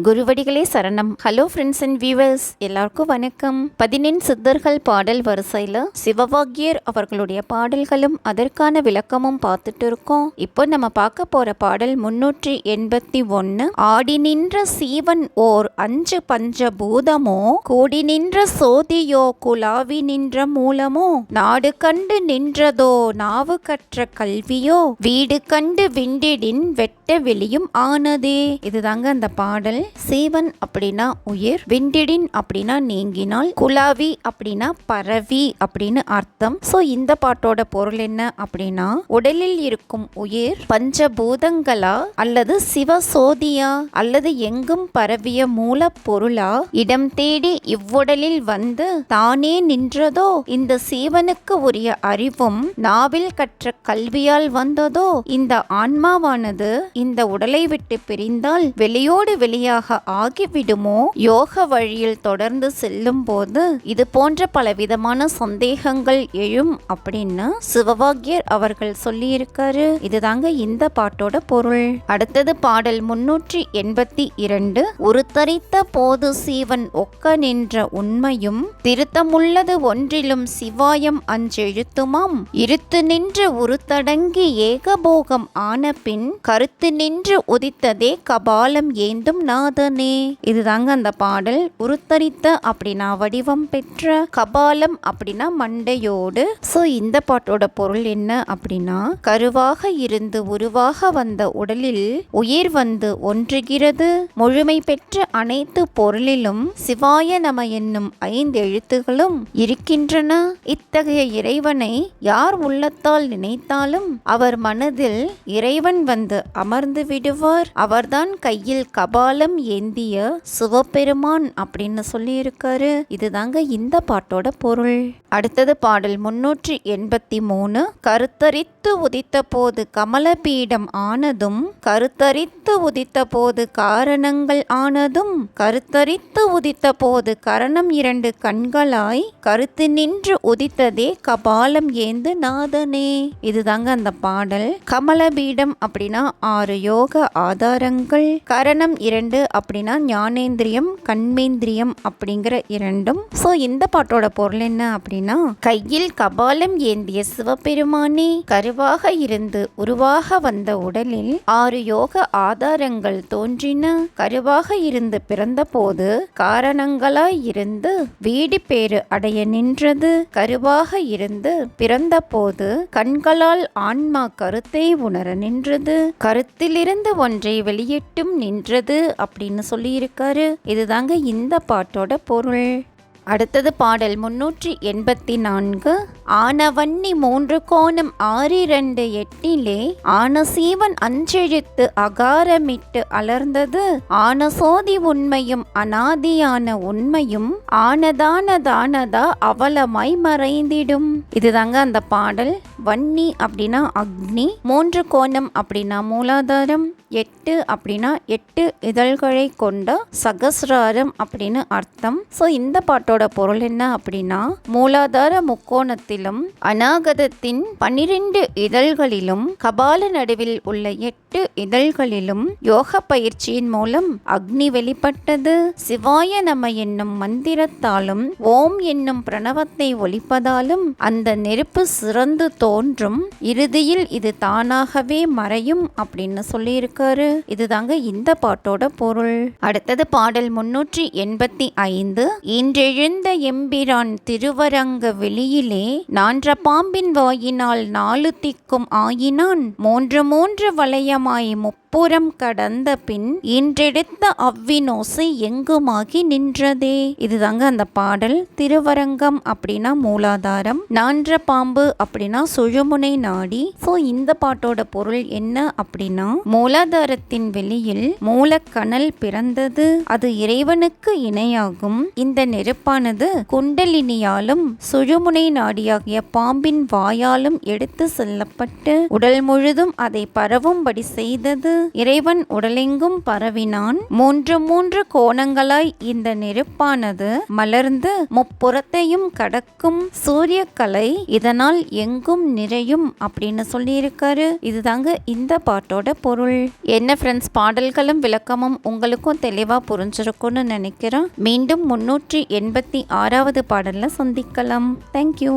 குருவடிகளே சரணம். Hello friends and viewers, எல்லாருக்கும் வணக்கம். 14 சித்தர்கள் பாடல் வரிசையில் சிவவாக்கியர் அவர்களுடைய பாடல்களும் அதற்கான விளக்கமும் பார்த்துட்டு இருக்கோம். இப்போ நம்ம பார்க்க போற பாடல் 381. ஆடி நின்ற சீவன் ஓர் 5 பஞ்சபூதமோ, கூடி நின்ற சோதியோ குலாவி நின்ற மூலமோ, நாடு கண்டு நின்றதோ நாவு கற்ற கல்வியோ, வீடு கண்டு விண்டிடின் வெட்ட வெளியும் ஆனதே. இதுதாங்க அந்த பாடல். சீவன் அப்படின்னா உயிர், விண்டிடின் அப்படின்னா நீங்கினால், குலாவி அப்படின்னா பரவி அப்படின்னு அர்த்தம். சோ இந்த பாட்டோட பொருள் என்ன அப்படின்னா, உடலில் இருக்கும் உயிர் பஞ்சபூதங்களா அல்லது சிவசோதியா அல்லது எங்கும் பரவிய மூலப்பொருளா இடம் தேடி இவ்வுடலில் வந்து தானே நின்றதோ, இந்த சீவனுக்கு உரிய அறிவும் நாவில் கற்ற கல்வியால் வந்ததோ, இந்த ஆன்மாவானது இந்த உடலை விட்டு பிரிந்தால் வெளியோடு வெளியாக ஆகிவிடுமோ, யோக வழியில் தொடர்ந்து செல்லும் போது இது போன்ற பலவிதமான சந்தேகங்கள் எழும் அப்படின்னு சிவவாக்கியர் அவர்கள் சொல்லியிருக்காரு. இதுதாங்க இந்த பாட்டோட பொருள். அடுத்தது பாடல் 382. உருத்தரித்த போது சீவன் ஒக்க நின்ற உண்மையும், திருத்தமுள்ளது ஒன்றிலும் சிவாயம் அஞ்செழுத்துமாம், இருத்து நின்று உருத்தடங்கி ஏகபோகம் ஆன பின் கருத்து நின்று உதித்ததே கபாலம் ஏந்தும் நாதனே. இதுதாங்க அந்த பாடல். உருத்தரித்த அப்படின்னா வடிவம் பெற்ற, கபாலம் அப்படின்னா மண்டையோடு. சோ இந்த பாட்டோட பொருள் என்ன அப்படின்னா, கருவாக இருந்து உருவாக வந்த உடலில் உயிர் வந்து ஒன்றுகிறது. முழுமை பெற்ற அனைத்து பொருளிலும் சிவாய நம என்னும் 5 எழுத்துகளும் இருக்கின்றன. இத்தகைய இறைவனை யார் உள்ளத்தால் நினைத்தாலும் அவர் மனதில் இறைவன் வந்து அமர்ந்து விடுவார். அவர்தான் கையில் கபாலம் ஏந்திய சிவபெருமான் அப்படின்னு சொல்லி இருக்காரு. இதுதாங்க இந்த பாட்டோட பொருள். அடுத்தது பாடல் 383. கருத்தரித்து உதித்த போது கமலபீடம் ஆனதும், கருத்தரித்து உதித்த போது காரணங்கள் ஆனதும், கருத்தரித்து உதித்த போது கரணம் 2 கண்களாய் கருத்து நின்று உதித்ததே கபாலம் ஏந்து நாதனே. இதுதாங்க அந்த பாடல். கமலபீடம் அப்படின்னா 6 யோக ஆதாரங்கள், கரணம் 2 அப்படின்னா ஞானேந்திரியம் கண்மேந்திரியம் அப்படிங்கிற 2. சோ இந்த பாட்டோட பொருள் என்ன அப்படின்னா, கையில் கபாலம் ஏந்திய சிவபெருமானே கருவாக இருந்து உருவாக வந்த உடலில் 6 யோக ஆதாரங்கள் தோன்றின. கருவாக இருந்து பிறந்த போது காரணங்களாய் இருந்து வீடு பேறு அடைய நின்றது. கருவாக இருந்து பிறந்த போது கண்களால் ஆன்மா கருத்தை உணர நின்றது. கருத்திலிருந்து ஒன்றை வெளியிட்டும் நின்றது அப்படின்னு சொல்லியிருக்காரு. இதுதாங்க இந்த பாட்டோட பொருள். அடுத்தது பாடல் 384. ஆனவன்னி 3 கோணம் 6 8 ஆனசீவன் அஞ்செழுத்து அகாரமிட்டு அலர்ந்தது, ஆனசோதி உண்மையும் அனாதியான உண்மையும் ஆனதானதானதா அவலமாய் மறைந்திடும். இதுதாங்க அந்த பாடல். வன்னி அப்படின்னா அக்னி, 3 கோணம் அப்படின்னா மூலாதாரம், 8 அப்படின்னா 8 இதழ்களை கொண்ட சகசிராரம் அப்படின்னு அர்த்தம். சோ இந்த பாட்டோட பொருள் என்ன அப்படின்னா, மூலாதார முக்கோணத்திலும் அநாகதத்தின் 12 இதழ்களிலும் கபால நடுவில் உள்ள 8 இதழ்களிலும் யோக பயிற்சியின் மூலம் அக்னி வெளிப்பட்டது. சிவாய நம என்னும் மந்திரத்தாலும் ஓம் என்னும் பிரணவத்தை ஒலிப்பதாலும் அந்த நெருப்பு சிறந்து தோன்றும். இறுதியில் இது தானாகவே மறையும் அப்படின்னு சொல்லியிருக்க. இதுதாங்க இந்த பாட்டோட பொருள். அடுத்தது பாடல் 385. இன்றெழுந்த எம்பிரான் திருவரங்க வெளியிலே நான்ற பாம்பின் வாயினால் 4 திக்கும் ஆயினான், 3 வளையமாய் புறம் கடந்த பின் இன்றெடுத்த அவ்வினோசை எங்குமாகி நின்றதே. இதுதாங்க அந்த பாடல். திருவரங்கம் அப்படின்னா மூலாதாரம், நான்ற பாம்பு அப்படின்னா சுழுமுனை நாடி. சோ இந்த பாட்டோட பொருள் என்ன அப்படின்னா, மூலாதாரத்தின் வெளியில் மூலக்கணல் பிறந்தது. அது இறைவனுக்கு இணையாகும். இந்த நெருப்பானது குண்டலினியாலும் சுழுமுனை நாடியாகிய பாம்பின் வாயாலும் எடுத்து செல்லப்பட்டு உடல் முழுதும் அதை பரவும்படி செய்தது. இறைவன் உடலெங்கும் பரவினான். மூன்று மூன்று கோணங்களாய் இந்த நெருப்பானது மலர்ந்து முப்புறத்தையும் கடக்கும் சூரிய கலை இதனால் எங்கும் நிறையும் அப்படின்னு சொல்லியிருக்காரு. இதுதாங்க இந்த பாட்டோட பொருள். என்ன ஃப்ரெண்ட்ஸ், பாடல்களும் விளக்கமும் உங்களுக்கும் தெளிவா புரிஞ்சிருக்கும்னு நினைக்கிறேன். மீண்டும் 386வது பாடல்ல சந்திக்கலாம். தேங்க்யூ.